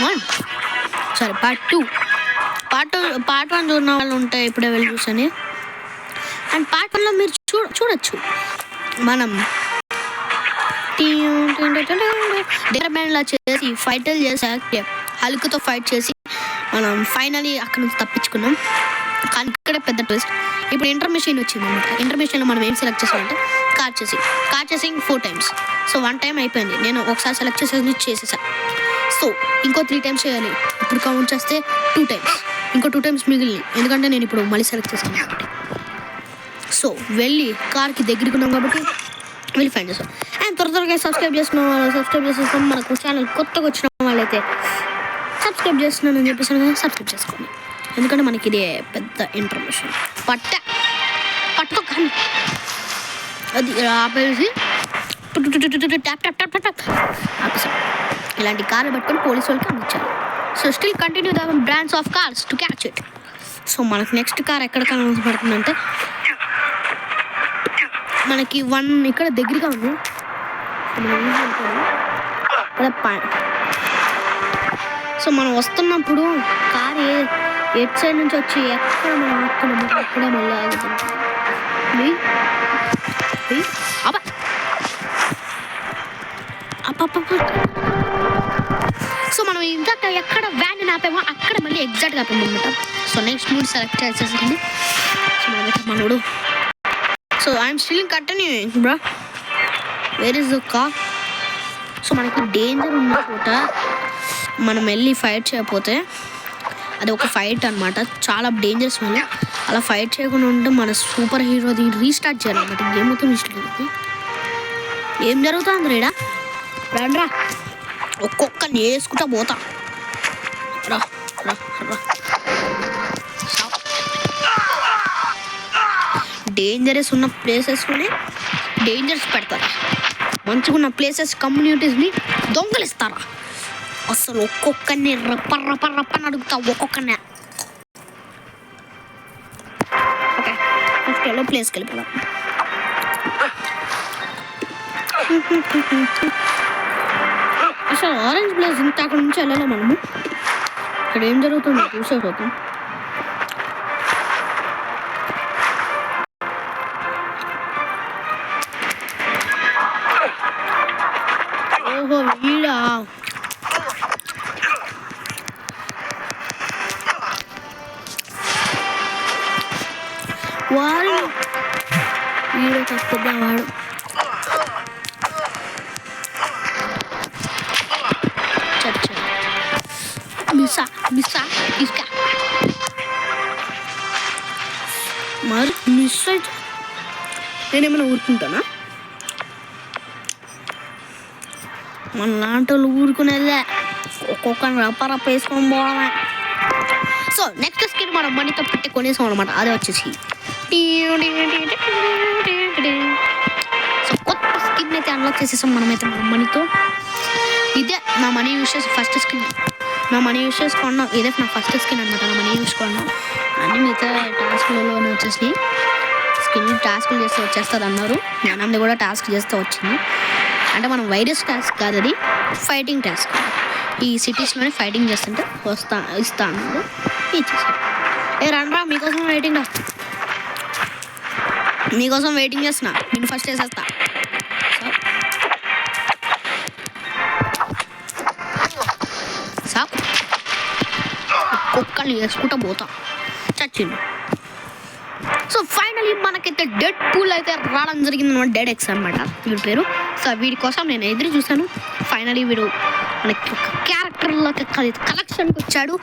1 sorry part 1 చూడడం వాళ్ళు ఉంటాయి ఇప్పుడే వెళ్ళి చూసని. అండ్ పార్ట్ 1లో మీరు చూడొచ్చు మనం డియర్ బ్యాండ్లా చేసి ఫైటర్లు చేసి హల్క్తో ఫైట్ చేసి మనం ఫైనలీ అక్కడ నుంచి తప్పించుకున్నాం. కానీ ఇక్కడ పెద్ద ట్విస్ట్, ఇప్పుడు ఇంటర్మిషన్ వచ్చింది అనమాట. ఇంటర్మిషన్లో మనం ఏం సెలెక్ట్ చేసామంటే car chasing 4 times. So 1 time అయిపోయింది, నేను ఒకసారి సెలెక్ట్ చేసేసాను. సో ఇంకో 3 times చేయాలి. ఇప్పుడు కౌంట్ చేస్తే 2 times, ఇంకో 2 times మిగిలింది, ఎందుకంటే నేను ఇప్పుడు మళ్ళీ సెలెక్ట్ చేశాను కాబట్టి. సో వెళ్ళి కార్కి దగ్గరికి ఉన్నాం కాబట్టి వెళ్ళి ఫైండ్ చేస్తాం. అండ్ త్వరగా సబ్స్క్రైబ్ చేసేస్తాం. మనకు ఛానల్ కొత్తగా వచ్చిన వాళ్ళైతే సబ్స్క్రైబ్ చేస్తున్నానని చెప్పేసి సబ్స్క్రైబ్ చేసుకోండి, ఎందుకంటే మనకి ఇదే పెద్ద ఇన్ఫర్మేషన్. పట్టుకో కానీ అది ఆపేసి ఆపేసాం. ఇలాంటి కార్లు పట్టుకొని పోలీసు వాళ్ళకి అందించాలి. So still continue the brands of cars to catch it. So మనకు నెక్స్ట్ కార్ ఎక్కడ కనబడుతుందంటే మనకి 1 ఇక్కడ దగ్గరగా ఉంది. సో మనం వస్తున్నప్పుడు కార్ ఎట్ సైడ్ నుంచి వచ్చి ఎక్కడ మనం ఆపుతున్నాము అక్కడే మళ్ళీ ఆగుతాం. సో మనం ఇందాక ఎక్కడ వ్యాన్ ఆపామో అక్కడ మళ్ళీ ఎగ్జాక్ట్గా ఆపాము అనమాట. సో నెక్స్ట్ మూడు సెలెక్ట్ చేసేసింది. సో మనోడు so I'm still continuing bro. Where is the car? So మనకి డేంజర్ ఉన్న చోట మనం వెళ్ళి ఫైట్ చేయకపోతే అది ఒక ఫైట్ అనమాట, చాలా డేంజరస్ వల్ల. అలా ఫైట్ చేయకుండా ఉంటే మన సూపర్ హీరోది రీస్టార్ట్ చేయాలన్నమాట. గేమ్ మొత్తం రీస్టార్ట్ అవుతుంది. ఏం జరుగుతుంది రేడా? రండ్రా, ఒక్కొక్కరిని వేసుకుంటా పోతా. రా రా రా. డేంజరస్ ఉన్న ప్లేసెస్లోనే డేంజర్స్ పెడతారా? మంచిగా ఉన్న ప్లేసెస్ కమ్యూనిటీస్ని దొంగలిస్తారా? అసలు ఒక్కొక్కరిని రప్పని అడుగుతా ఒక్కొక్కరిని. ఓకే, ఫస్ట్ ఎల్లో ప్లేస్కి వెళ్ళిపోదాం. అసలు ఆరెంజ్ ప్లేస్ ఇంత అక్కడ నుంచి వెళ్ళాలి మనము. ఇక్కడ ఏం జరుగుతుందో చూసేపోతాం. ఓహో వీడా, వాడు వీడు తప్పదా వాడు. మిస్సా ఇసుక మరి మిస్ అయితే నేనేమైనా ఊరుకుంటానా? మన లాంటి వాళ్ళు ఊరుకునేదే, ఒక్కొక్కరిని రప్ప వేసుకొని పోవడమే. సో నెక్స్ట్ స్కిన్ మనం మనీతో పెట్టి కొనేసాం అనమాట. అదే వచ్చేసి సో కొత్త స్కిన్ అయితే అన్లాక్ చేసేసాం మనమైతే మన మనీతో. ఇదే నా మనీ యూస్ చేసి ఫస్ట్ స్కిన్, నా మనీ యూస్ చేసుకున్నాం. ఇదే నా ఫస్ట్ స్కిన్ అనమాట. నా మనీ చూసుకున్నాం. అన్నీ మిగతా టాస్క్లలోనే వచ్చేసి స్కిన్ టాస్క్లు చేస్తే వచ్చేస్తుంది అన్నారు. నేనంది కూడా టాస్క్ చేస్తే వచ్చింది. అంటే మనం వైరస్ టాస్క్ కాదు, అది ఫైటింగ్ టాస్క్. ఈ సిటీస్లోనే ఫైటింగ్ చేస్తుంటే ఇస్తా అన్నారు. ఇచ్చేసారు. రండ్రా, మీకోసం వెయిటింగ్ చేస్తున్నా. నేను ఫస్ట్ వేసేస్తా. సాప్ కుక్కల్ని వేసుకుంటా పోతా. చచ్చింది. సో ఫైనలీ మనకైతే డెడ్ పూల్ అయితే రావడం జరిగింది అనమాట. డెడ్ ఎక్స్ అనమాట వీడి పేరు. సో వీడి కోసం నేను ఎదురు చూశాను. ఫైనలీ వీడు మనకి ఒక క్యారెక్టర్లోకి కలెక్షన్కి వచ్చాడు.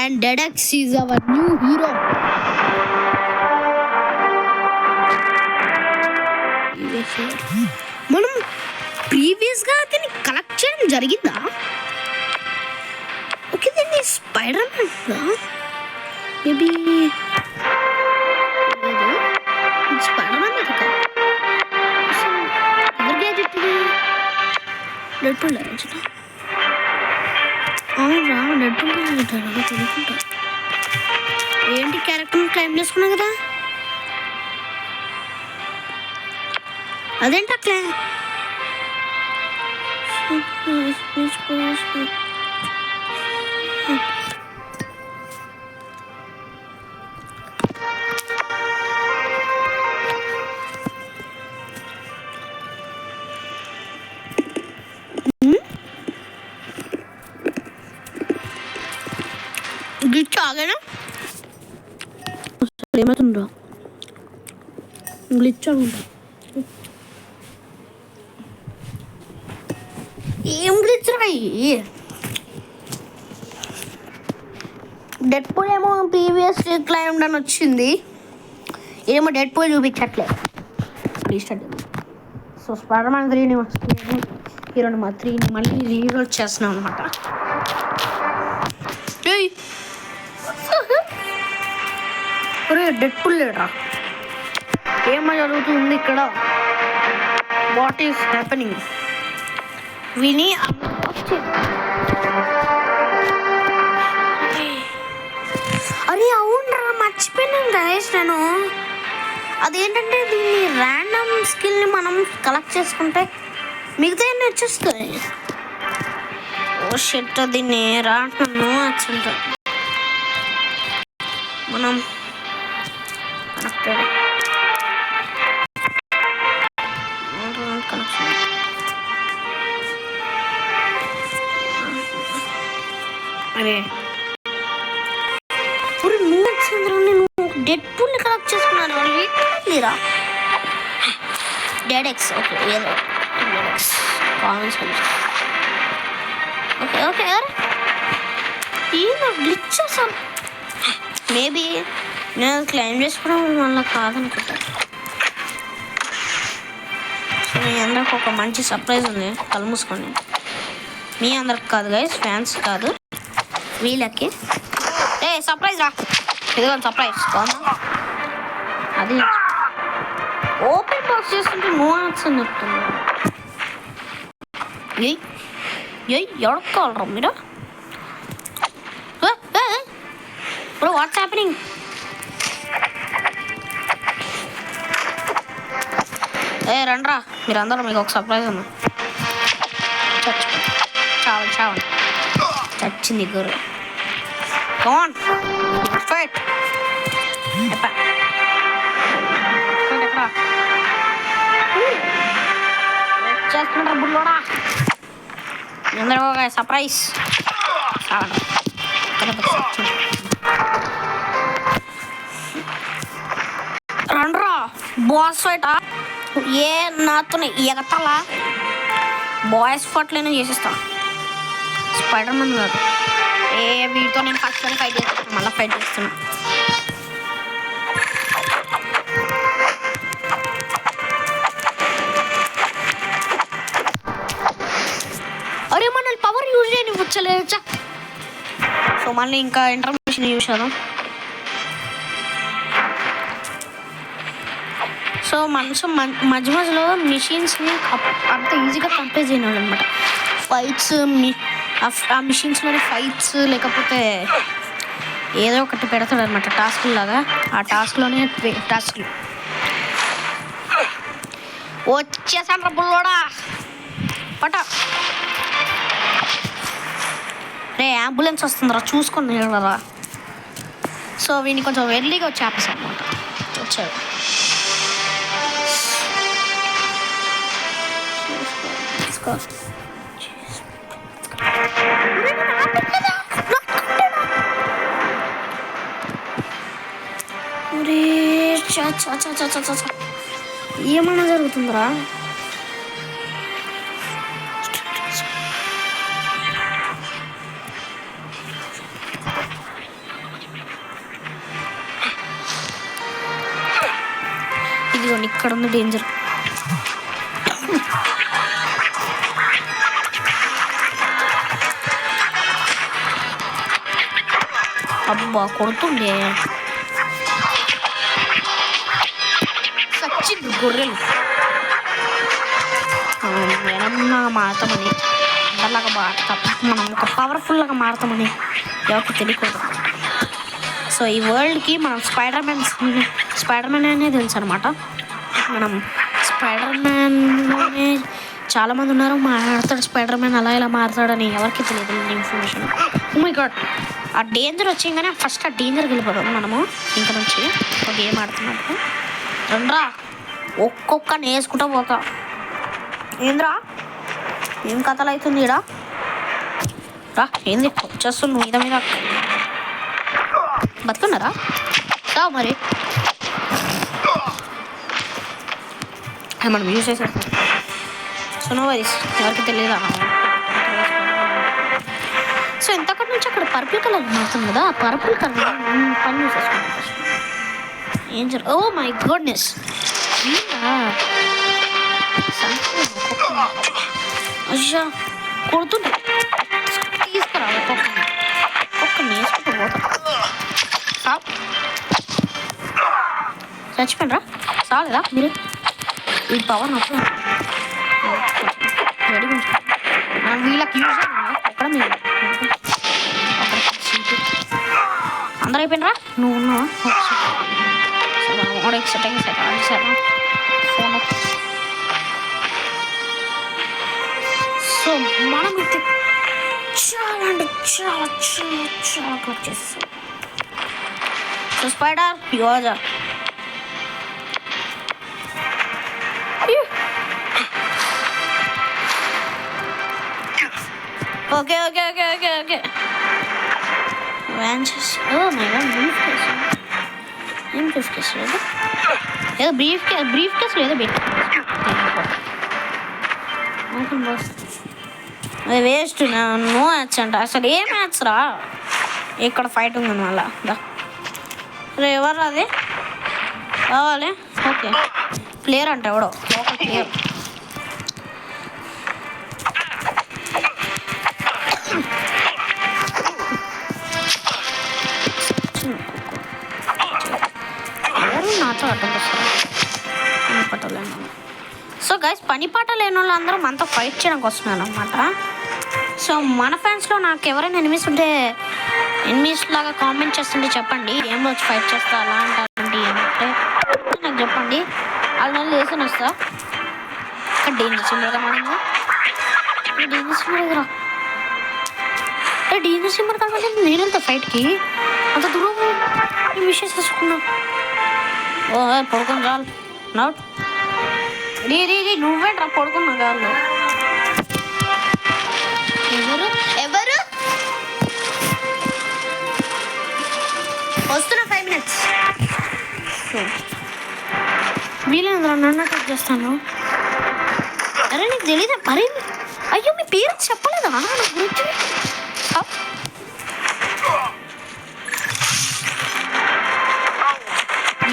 And dead X is our new hero. మనం ప్రీవియస్గా దీన్ని కలెక్ట్ చేయడం జరిగిందా? ఓకే, దీన్ని spider man maybe spider man అయితే కాదు. ఎవరి గ్యాజెట్ ఇది? Dead pool gadget. అవునరా, డెడ్ పూల్ గ్యాజెట్ అనుకుంటా. ఏంటి క్యారెక్టర్ క్లైమ్ చేసుకున్నాం కదా, అదేంటి అట్లే? గ్లిచ్ ఆగానే ఏమవుతుందో గ్లిచ్ అనుకుంటా. ఏం గ్లిచ్ రాయి. డెడ్పూల్ ఏమో ప్రీవియస్ క్లైమ్డ్ అని వచ్చింది, ఏమో డెడ్పూల్ చూపించట్లేదు. రీస్టార్ట్. సో స్పైడర్ మ్యాన్ 3ని ఈ రెండు 3ని మళ్ళీ రీలోడ్ చేస్తున్నాం అనమాట. ఒరే డెడ్పూల్ లేడా, ఏమో జరుగుతుంది ఇక్కడ, వాట్ ఈస్ హ్యాపెనింగ్? విని అరే అవునరా, మర్చిపోయినాను గైస్ నేను. అదేంటంటే దీన్ని ర్యాండమ్ స్కిల్ని మనం కలెక్ట్ చేసుకుంటే మిగతా అన్నీ వచ్చేస్తాయి. ఓ షెట్, దీన్ని ర్యాండమ్ వచ్చుంటాం మనం కనెక్టెడ్ కనెక్షన్. అరే నువ్వు డెడ్పూల్ని కలెక్ట్ చేసుకున్నాను వాళ్ళరా. డెడెక్స్ ఓకే, ఏదో డెడెక్స్ కామన్ సొల్యూషన్. ఓకే ఓకే ఈయన గ్లిచ్ చేసాను. మేబీ నేను క్లైమ్ చేసుకోవడం వల్ల కాదనుకుంటా. సో మీ అందరికి ఒక మంచి సర్ప్రైజ్ ఉంది, కళ్ళు మూసుకోండి. మీ అందరికి కాదు గైస్, ఫ్యాన్స్ కాదు, వీళ్ళకి. ఏ సర్ప్రైజ్ రా, ఇదిగో సర్ప్రైజ్ బాగుందా. అది ఓపెన్ బాక్స్ చేస్తుంటే నో ఆన్సర్ అని చెప్తున్నా. ఎవరికి కావాలరా మీరు? ఇప్పుడు వాట్స్ హ్యాపెనింగ్? రండ్రా మీరందరూ, మీకు ఒక సర్ప్రైజ్ ఉంది. చావండి చావండి, చచ్చింది గురు. కమాన్ ఫైట్. వచ్చేస్తున్నా బుల్లోడా, అందరూ ఒక సర్ప్రైజ్. రండ్రా బాస్ ఫైటా. ఏ నాతో ఎగతాలా? బాయ్స్ ఫైట్లైనా చేసేస్తా, స్పైడర్ మ్యాన్ కాదు. వీటితో నేను ఫస్ట్ ఫైట్ చేస్తాను, మళ్ళీ ఫైట్ చేస్తున్నా. అరే మన పవర్ యూజ్ చేయని వచ్చలేచ్చా. సో మళ్ళీ ఇంకా ఇంటర్మిషన్ యూజ్ చేద్దాం. సో మనుషులు మధ్య మధ్యలో మిషన్స్ని అంత ఈజీగా కంపేర్ చేయను అనమాట. ఫైట్స్ ఆ మిషన్స్లోనే ఫైట్స్ లేకపోతే ఏదో ఒకటి పెడతాడు అనమాట, టాస్క్ లాగా. ఆ టాస్క్లోనే టాస్క్లు వచ్చేసాను రా బుల్లోడా పట. రే అంబులెన్స్ వస్తుందిరా, చూసుకొని రా. సో వీడిని కొంచెం ఎర్లీగా వచ్చి ఆపేసాను అనమాట. వచ్చాడు ఏమన్నా జరుగుతుందిరా? ఇదిగోండి ఇక్కడ ఉంది డేంజర్. అబ్బా కొడుతుండే సచ్చింది గొర్రెలు. ఏమన్నా మారుతామని అందరిలాగా మనం ఒక పవర్ఫుల్లాగా మారుతామని ఎవరికి తెలియకూడదు. సో ఈ వరల్డ్కి మనం స్పైడర్ మ్యాన్ అనే తెలుసు అనమాట. మనం స్పైడర్ మ్యాన్లోనే చాలామంది ఉన్నారు, మాట్లాడతాడు స్పైడర్ మ్యాన్ అలా ఇలా మారుతాడని ఎవరికి తెలియదు ఇన్ఫర్మేషన్. ఓ మై గాడ్, ఆ డేంజర్ వచ్చింగానే ఫస్ట్ ఆ డేంజర్కి వెళ్ళిపోదాం మనము. ఇంకా నుంచి ఒక గేమ్ ఆడుతున్నట్టు రండ్రా, ఒక్కొక్క నేసుకుంటా పోతా. ఏంద్రా ఏం కథలు అవుతుంది ఇడా? రా ఏంది వచ్చేస్తుంది మీద మీద. బతుకున్నారా? సావు మరి. మనం యూజ్ చేసాం. సో నో వరీస్, ఎవరికి తెలియదా? సో ఇంతకటి నుంచి అక్కడ పర్పుల్ కలర్ మారుతుంది కదా, ఆ పర్పుల్ కలర్ పని చేసేసుకుంటాం. ఏం ఓ మై గుడ్నెస్, అయ్యా కొడుతుంటే తీసుకురా ఒక్కని వేసుకుంటూ పోతా. చచ్చిపోయినరా? చాలేదా మీరు? ఈ పవర్ నాకు రెడీ వీళ్ళకి యూజ్ ఎక్కడ మీరు అందరూ అయిపోయినరా? నువ్వు ఉన్నావా? Settings phone. సో మనం అయితే చాలా అంటే చాలా చాలా చాలా కట్ చేస్తాం. సో స్పైడర్ యోజా okay okay okay okay okay ఏం బ్రీఫ్ కేసు లేదు, ఏదో బ్రీఫ్ కేసు లేదో అది వేస్ట్. నో మ్యాచ్ అంట, అసలు ఏ మ్యాచ్ రా? ఇక్కడ ఫైట్ ఉంది మళ్ళా. రే ఎవరు అది కావాలి? ఓకే ప్లేయర్ అంట, ఎవడో లోకల్ ప్లేయర్. నాతో అడ్డం వస్తారు పని పాట లేని వాళ్ళు. సో గైస్, పని పాట లేని వాళ్ళు అందరూ మనతో ఫైట్ చేయడానికి వస్తున్నారు అనమాట. సో మన ఫ్యాన్స్లో నాకు ఎవరైనా ఎనిమిస్ ఉంటే ఎనిమిస్ లాగా కామెంట్ చేస్తుంటే చెప్పండి, గేమ్లో వచ్చి ఫైట్ చేస్తా అలాంటి అంటే నాకు చెప్పండి, వాళ్ళు నేను వేసుకొని వస్తా. ఇక్కడ డేంజర్ సింబల్ కదా మనం, డేంజర్ సింబల్ ఎదురా డేంజర్ సింబల్ కాబట్టి నేను వెళ్తా ఫైట్కి. అంత దూరం ఈ విషయం చేసుకున్నా. ఓ పడుకుని చాలు నౌట్ రీ నువ్వేంట్రా పడుకున్నా కాళ్ళు. ఎవరు ఎవరు వస్తున్నా 5 minutes. వీళ్ళందరూ నన్ను అటాక్ చేస్తాను. అరే నీకు తెలీదా? మరి అయ్యో మీ పేరెంట్స్ చెప్పలేదా నా గురించి?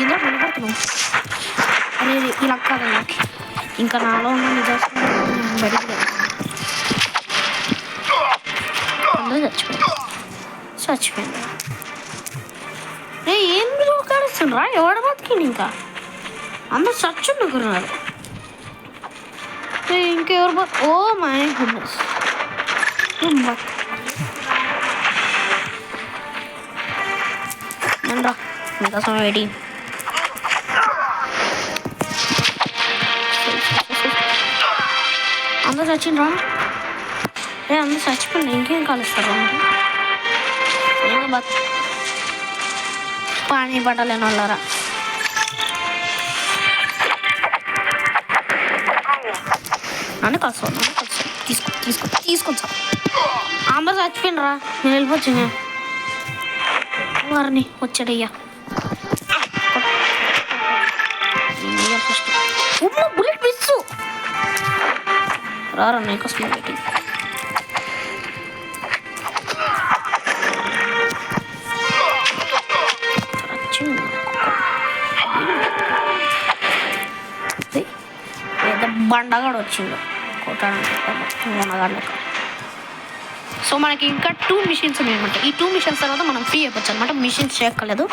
ఎందుకు నిలబడుతున్నావు? అరే ఇలా కాదు నాకు, ఇంకా నాలో ఉన్న నిజాలు బయటికి అందరూ చచ్చిపోయింది. రే ఏం కాడుస్తుండ్రా? ఎవడ బతికింది? ఇంకా అందరూ చచ్చుండుకున్నారు. ఇంకెవరు ఓ మై గుడ్నెస్. రా మీకోసం వెయిటింగ్. అందరూ చచ్చిండ్రా? అందరూ చచ్చిపోయింది, ఇంకేం కలుస్తారు? ఏమో పానీ పట్టలేని వాళ్ళరా. నన్ను కలుస్తాను తీసుకొని సార్. అందరూ చచ్చిపోయినరా, నేను వెళ్ళిపోవచ్చు. వారిని వచ్చాడయ్యా ఫస్ట్ బుల్లెట్ మిస్ రారా నీకోసం వెయిటింగ్. ఏదో బండగాడు వచ్చిండు కొట్టడానికి. సో మనకి ఇంకా 2 మిషన్స్ ఉన్నాయన్నమాట. ఈ 2 మిషన్స్ తర్వాత మనం ఫ్రీ అయిపోవచ్చు అనమాట. మిషన్స్ చేయక్కర్లేదు.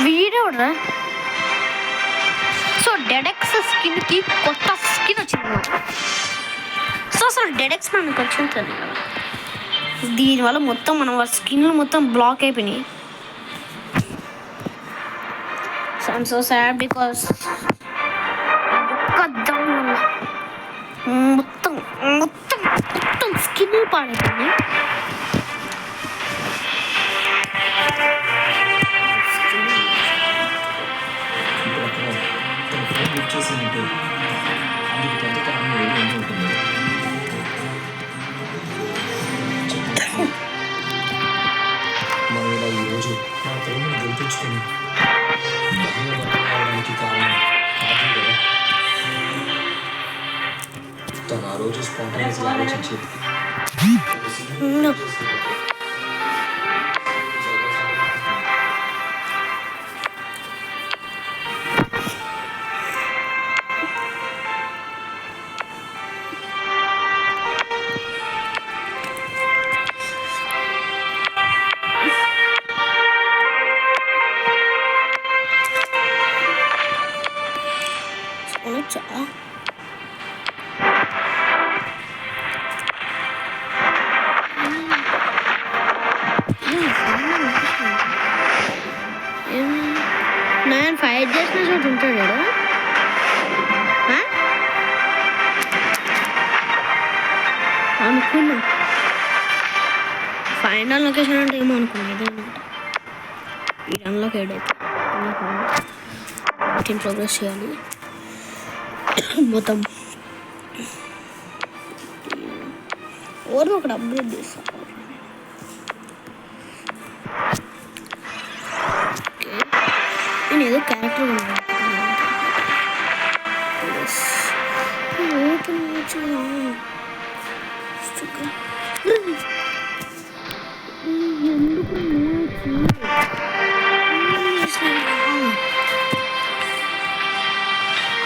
వీడియోరా సో డెడెక్స్ స్కిన్కి కొత్త స్కిన్ వచ్చిందన్నమాట. సో అసలు డెడెక్స్ మనకు వచ్చింది కదా, దీనివల్ల మొత్తం మన స్కిన్లు మొత్తం బ్లాక్ అయిపోయినాయి. So I'm so sad because మొత్తం మొత్తం మొత్తం స్కిన్ పాడైపోయింది. నేను ఫైట్ చేసిన చోటు ఉంటాడు అనుకున్నా. ఫైనల్ లొకేషన్ అంటే ఏమో అనుకున్నా ఇదే అనమాట. ఈ రన్లోకి హెడ్ అయితే ప్రోగ్రెస్ చేయాలి మొత్తం. ఓవర్ ఒకటి అప్గ్రేడ్ చేస్తా. నేను ఏదో క్యారెక్టర్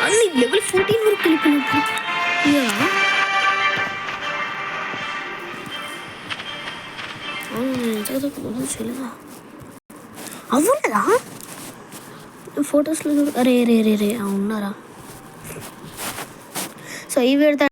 అన్ని లెవెల్ 14 వరకు వెళ్ళిపోయినప్పుడు చేయలేదా అవ్వలేదా ఫొటోస్లో? అరే రే రే రే ఉన్నారా? సో ఈ వీడియో